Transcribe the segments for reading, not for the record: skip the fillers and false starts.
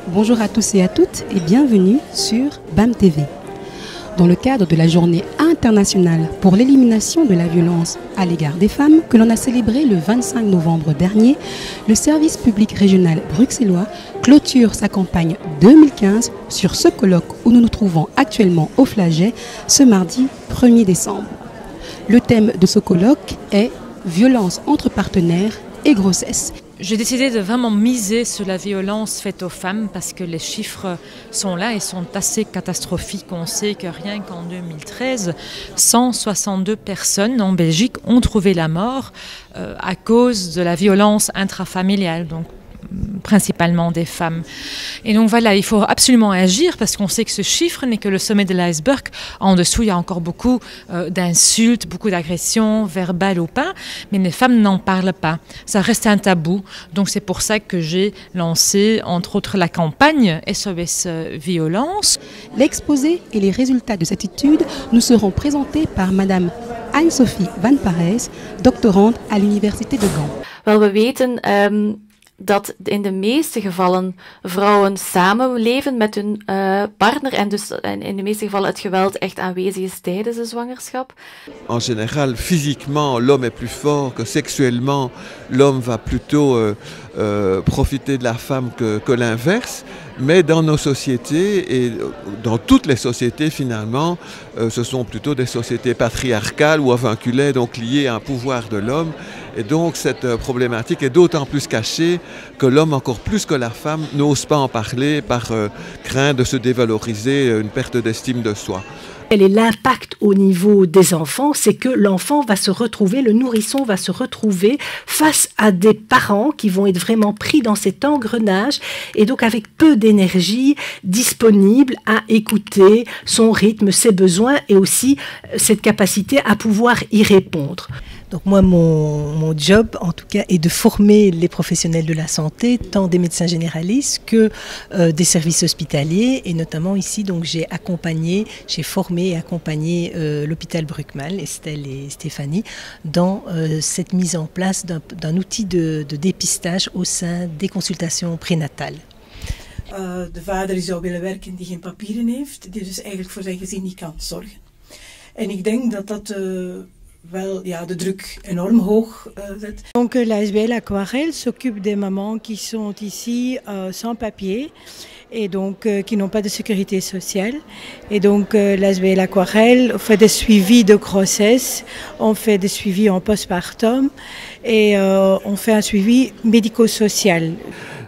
Bonjour à tous et à toutes et bienvenue sur BAM TV. Dans le cadre de la journée internationale pour l'élimination de la violence à l'égard des femmes que l'on a célébrée le 25 novembre dernier, le service public régional bruxellois clôture sa campagne 2015 sur ce colloque où nous nous trouvons actuellement au Flaget ce mardi 1er décembre. Le thème de ce colloque est « Violence entre partenaires et grossesse ». J'ai décidé de vraiment miser sur la violence faite aux femmes parce que les chiffres sont là et sont assez catastrophiques. On sait que rien qu'en 2013, 162 personnes en Belgique ont trouvé la mort à cause de la violence intrafamiliale. Donc, principalement des femmes. Et donc voilà, il faut absolument agir parce qu'on sait que ce chiffre n'est que le sommet de l'iceberg. En dessous, il y a encore beaucoup d'insultes, beaucoup d'agressions, verbales ou pas, mais les femmes n'en parlent pas. Ça reste un tabou. Donc c'est pour ça que j'ai lancé, entre autres, la campagne SOS Violence. L'exposé et les résultats de cette étude nous seront présentés par Madame Anne-Sophie Van Parijs, doctorante à l'Université de Gand. Wel, we weten dat in de meeste gevallen vrouwen samenleven met hun partner en dus in de meeste gevallen het geweld echt aanwezig is tijdens de zwangerschap. En général, physiquement, l'homme est plus fort que sexuellement. L'homme va plutôt profiter de la femme que l'inverse. Mais dans nos sociétés, et dans toutes les sociétés finalement, ce sont plutôt des sociétés patriarcales ou avinculaires, donc liées à un pouvoir de l'homme. Et donc cette problématique est d'autant plus cachée que l'homme, encore plus que la femme, n'ose pas en parler par crainte de se dévaloriser, une perte d'estime de soi. Quel est l'impact au niveau des enfants? C'est que l'enfant va se retrouver, le nourrisson va se retrouver face à des parents qui vont être vraiment pris dans cet engrenage et donc avec peu d'énergie disponible à écouter son rythme, ses besoins et aussi cette capacité à pouvoir y répondre. Donc moi, mon job, en tout cas, est de former les professionnels de la santé, tant des médecins généralistes que des services hospitaliers. Et notamment ici, donc j'ai formé et accompagné l'hôpital Bruckmann, Estelle et Stéphanie, dans cette mise en place d'un outil de dépistage au sein des consultations prénatales. De vader die zou willen werken die geen papieren heeft, die dus eigenlijk voor zijn gezin niet kan zorgen. En ik denk dat dat wel, ja, de druk énorme hoog zet. Donc l'ASBL Aquarelle s'occupe des mamans qui sont ici sans papier et donc qui n'ont pas de sécurité sociale. Et donc l'ASBL Aquarelle fait des suivis de grossesse, on fait des suivis en postpartum et on fait un suivi médico-social.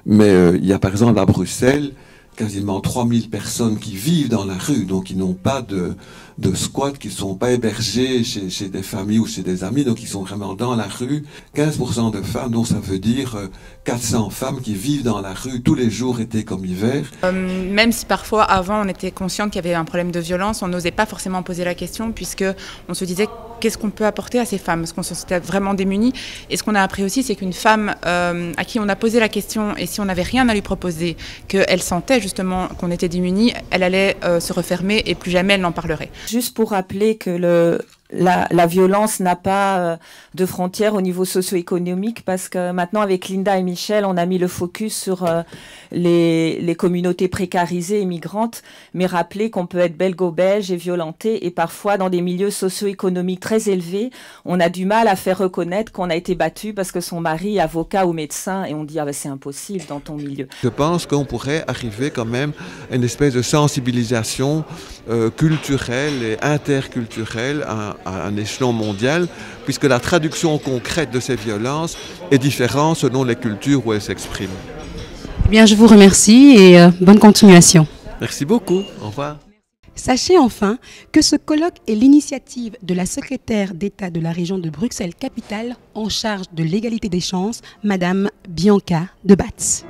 Mais il y a par exemple à Bruxelles quasiment 3000 personnes qui vivent dans la rue, donc qui n'ont pas de squat, qui ne sont pas hébergés chez des familles ou chez des amis, donc ils sont vraiment dans la rue. 15% de femmes, donc ça veut dire 400 femmes qui vivent dans la rue tous les jours, été comme hiver. Même si parfois avant on était consciente qu'il y avait un problème de violence, on n'osait pas forcément poser la question puisque on se disait qu'est-ce qu'on peut apporter à ces femmes, parce qu'on s'était vraiment démunis. Et ce qu'on a appris aussi, c'est qu'une femme à qui on a posé la question et si on n'avait rien à lui proposer, qu'elle sentait justement qu'on était démunis, elle allait se refermer et plus jamais elle n'en parlerait. Juste pour rappeler que la violence n'a pas de frontières au niveau socio-économique parce que maintenant avec Linda et Michel on a mis le focus sur les communautés précarisées et migrantes, mais rappeler qu'on peut être belgo-belge et violenté et parfois dans des milieux socio-économiques très élevés on a du mal à faire reconnaître qu'on a été battu parce que son mari est avocat ou médecin et on dit ah ben c'est impossible dans ton milieu. Je pense qu'on pourrait arriver quand même à une espèce de sensibilisation culturelle et interculturelle à un échelon mondial, puisque la traduction concrète de ces violences est différente selon les cultures où elles s'expriment. Eh bien, je vous remercie et bonne continuation. Merci beaucoup. Au revoir. Sachez enfin que ce colloque est l'initiative de la secrétaire d'État de la région de Bruxelles-Capitale en charge de l'égalité des chances, Madame Bianca de Batz.